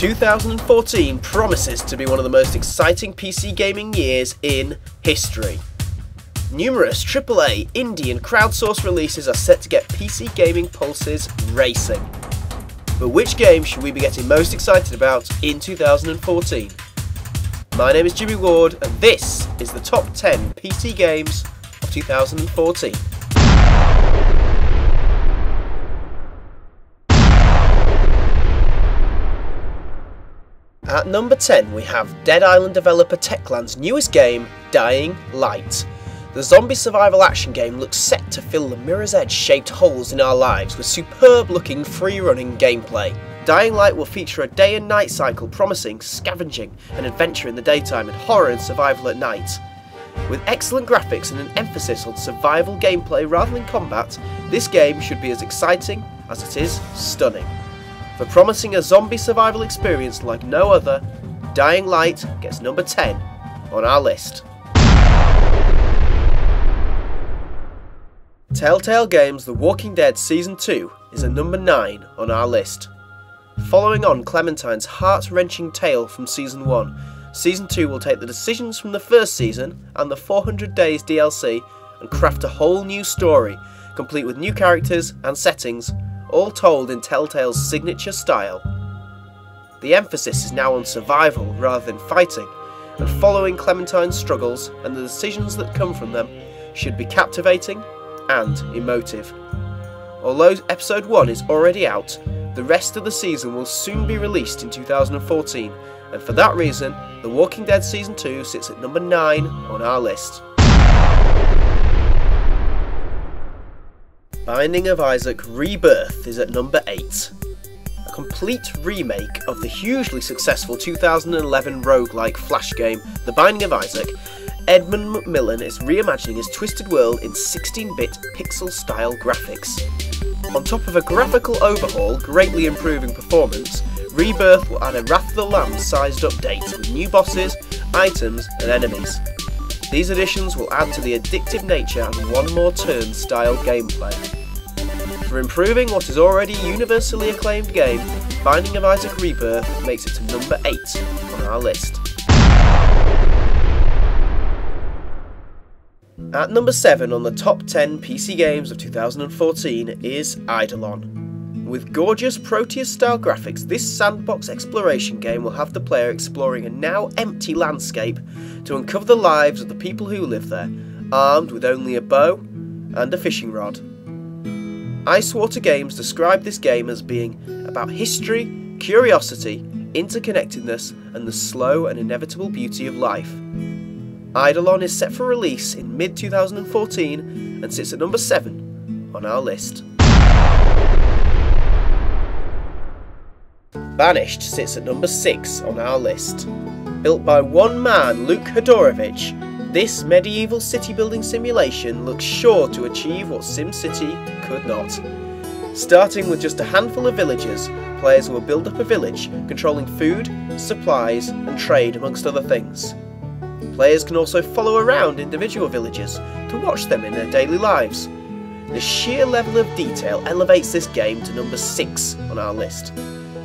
2014 promises to be one of the most exciting PC gaming years in history. Numerous AAA, indie and crowdsourced releases are set to get PC gaming pulses racing. But which game should we be getting most excited about in 2014? My name is JimmyWard and this is the top 10 PC games of 2014. At number 10 we have Dead Island developer Techland's newest game, Dying Light. The zombie survival action game looks set to fill the mirror's edge shaped holes in our lives with superb looking free running gameplay. Dying Light will feature a day and night cycle promising scavenging and adventure in the daytime and horror and survival at night. With excellent graphics and an emphasis on survival gameplay rather than combat, this game should be as exciting as it is stunning. For promising a zombie survival experience like no other, Dying Light gets number 10 on our list. Telltale Games' The Walking Dead Season 2 is a number 9 on our list. Following on Clementine's heart-wrenching tale from Season 1, Season 2 will take the decisions from the first season and the 400 Days DLC and craft a whole new story, complete with new characters and settings, all told in Telltale's signature style. The emphasis is now on survival rather than fighting, and following Clementine's struggles and the decisions that come from them should be captivating and emotive. Although Episode 1 is already out, the rest of the season will soon be released in 2014, and for that reason, The Walking Dead Season 2 sits at number 9 on our list. Binding of Isaac Rebirth is at number 8. A complete remake of the hugely successful 2011 roguelike flash game, The Binding of Isaac, Edmund McMillan is reimagining his twisted world in 16-bit pixel-style graphics. On top of a graphical overhaul greatly improving performance, Rebirth will add a Wrath of the Lamb sized update with new bosses, items and enemies. These additions will add to the addictive nature and one more turn style gameplay. For improving what is already a universally acclaimed game, Binding of Isaac Rebirth makes it to number 8 on our list. At number 7 on the top 10 PC games of 2014 is Idolon. With gorgeous Proteus-style graphics, this sandbox exploration game will have the player exploring a now empty landscape to uncover the lives of the people who live there, armed with only a bow and a fishing rod. Icewater Games described this game as being about history, curiosity, interconnectedness, and the slow and inevitable beauty of life. Idolon is set for release in mid-2014 and sits at number 7 on our list. Banished sits at number 6 on our list. Built by one man, Luke Hodorovich, this medieval city-building simulation looks sure to achieve what SimCity could not. Starting with just a handful of villagers, players will build up a village, controlling food, supplies and trade amongst other things. Players can also follow around individual villagers to watch them in their daily lives. The sheer level of detail elevates this game to number 6 on our list.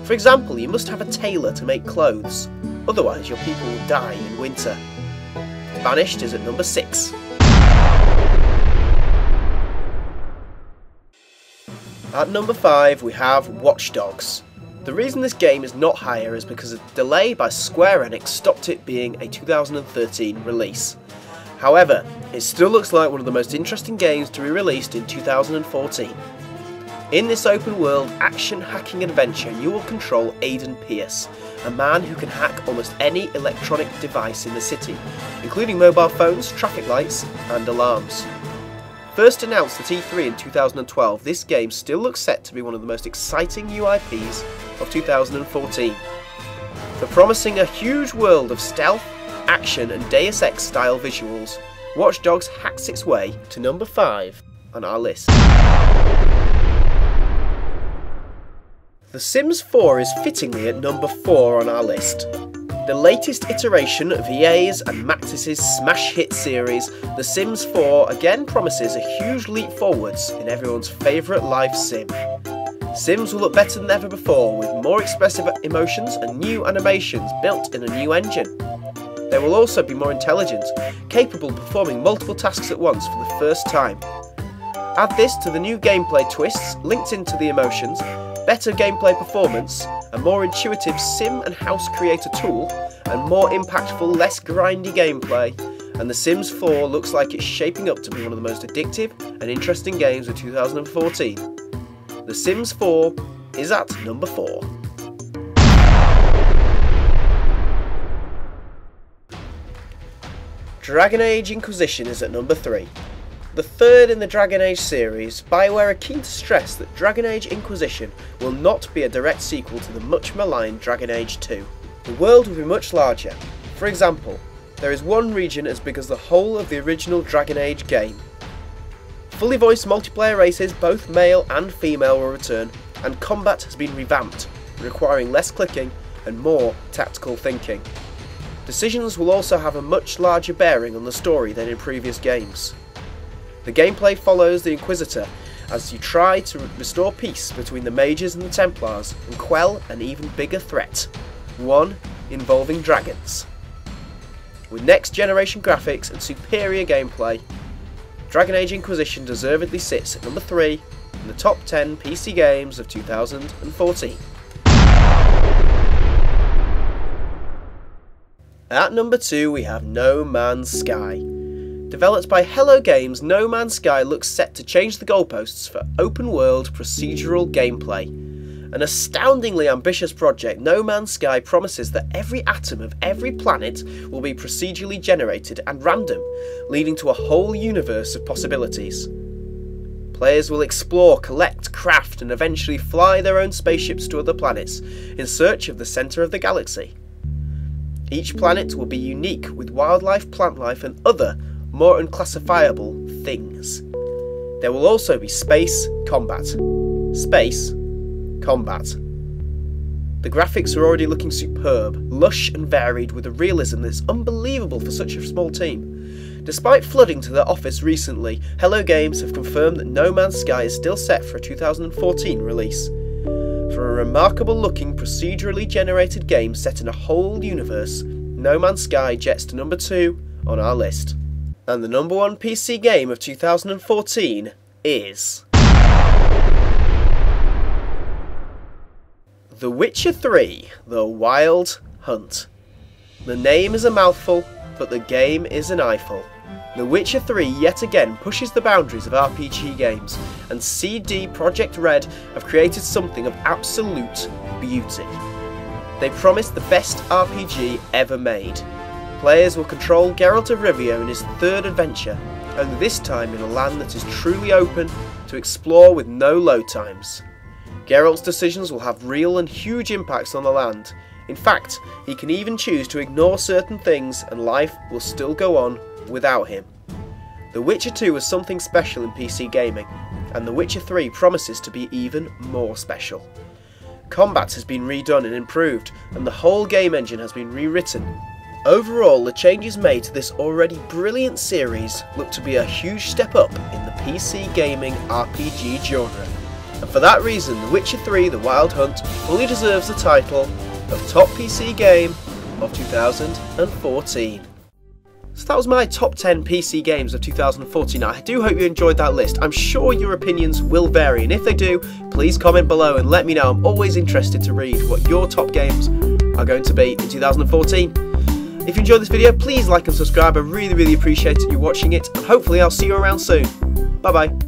For example, you must have a tailor to make clothes, otherwise your people will die in winter. Banished is at number 6. At number 5 we have Watch Dogs. The reason this game is not higher is because a delay by Square Enix stopped it being a 2013 release. However, it still looks like one of the most interesting games to be released in 2014. In this open world action hacking adventure you will control Aiden Pierce, a man who can hack almost any electronic device in the city, including mobile phones, traffic lights and alarms. First announced at E3 in 2012, this game still looks set to be one of the most exciting new IPs of 2014. For promising a huge world of stealth, action and Deus Ex style visuals, Watch Dogs hacks its way to number 5 on our list. The Sims 4 is fittingly at number 4 on our list. The latest iteration of EA's and Maxis' smash hit series, The Sims 4 again promises a huge leap forwards in everyone's favourite life sim. Sims will look better than ever before, with more expressive emotions and new animations built in a new engine. They will also be more intelligent, capable of performing multiple tasks at once for the first time. Add this to the new gameplay twists linked into the emotions, better gameplay performance, a more intuitive sim and house creator tool, and more impactful, less grindy gameplay, and The Sims 4 looks like it's shaping up to be one of the most addictive and interesting games of 2014. The Sims 4 is at number 4. Dragon Age Inquisition is at number 3. The third in the Dragon Age series, BioWare are keen to stress that Dragon Age Inquisition will not be a direct sequel to the much maligned Dragon Age 2. The world will be much larger. For example, there is one region as big as the whole of the original Dragon Age game. Fully voiced multiplayer races, both male and female, will return, and combat has been revamped, requiring less clicking and more tactical thinking. Decisions will also have a much larger bearing on the story than in previous games. The gameplay follows the Inquisitor as you try to restore peace between the Mages and the Templars and quell an even bigger threat, one involving dragons. With next generation graphics and superior gameplay, Dragon Age Inquisition deservedly sits at number 3 in the top 10 PC games of 2014. At number 2 we have No Man's Sky. Developed by Hello Games, No Man's Sky looks set to change the goalposts for open world procedural gameplay. An astoundingly ambitious project, No Man's Sky promises that every atom of every planet will be procedurally generated and random, leading to a whole universe of possibilities. Players will explore, collect, craft, and eventually fly their own spaceships to other planets in search of the centre of the galaxy. Each planet will be unique with wildlife, plant life, and other, more unclassifiable things. There will also be space combat. Space combat. The graphics are already looking superb, lush and varied with a realism that's unbelievable for such a small team. Despite flooding to their office recently, Hello Games have confirmed that No Man's Sky is still set for a 2014 release. For a remarkable looking procedurally generated game set in a whole universe, No Man's Sky jets to number 2 on our list. And the number 1 PC game of 2014 is The Witcher 3: The Wild Hunt. The name is a mouthful, but the game is an eyeful. The Witcher 3 yet again pushes the boundaries of RPG games, and CD Projekt Red have created something of absolute beauty. They promise the best RPG ever made. Players will control Geralt of Rivia in his third adventure, only this time in a land that is truly open to explore with no load times. Geralt's decisions will have real and huge impacts on the land. In fact, he can even choose to ignore certain things and life will still go on without him. The Witcher 2 was something special in PC gaming, and The Witcher 3 promises to be even more special. Combat has been redone and improved, and the whole game engine has been rewritten. Overall, the changes made to this already brilliant series look to be a huge step up in the PC gaming RPG genre. And for that reason, The Witcher 3: The Wild Hunt fully deserves the title of Top PC Game of 2014. So that was my top 10 PC games of 2014. I do hope you enjoyed that list. I'm sure your opinions will vary, and if they do, please comment below and let me know. I'm always interested to read what your top games are going to be in 2014. If you enjoyed this video, please like and subscribe. I really appreciate you watching it, and hopefully I'll see you around soon. Bye bye.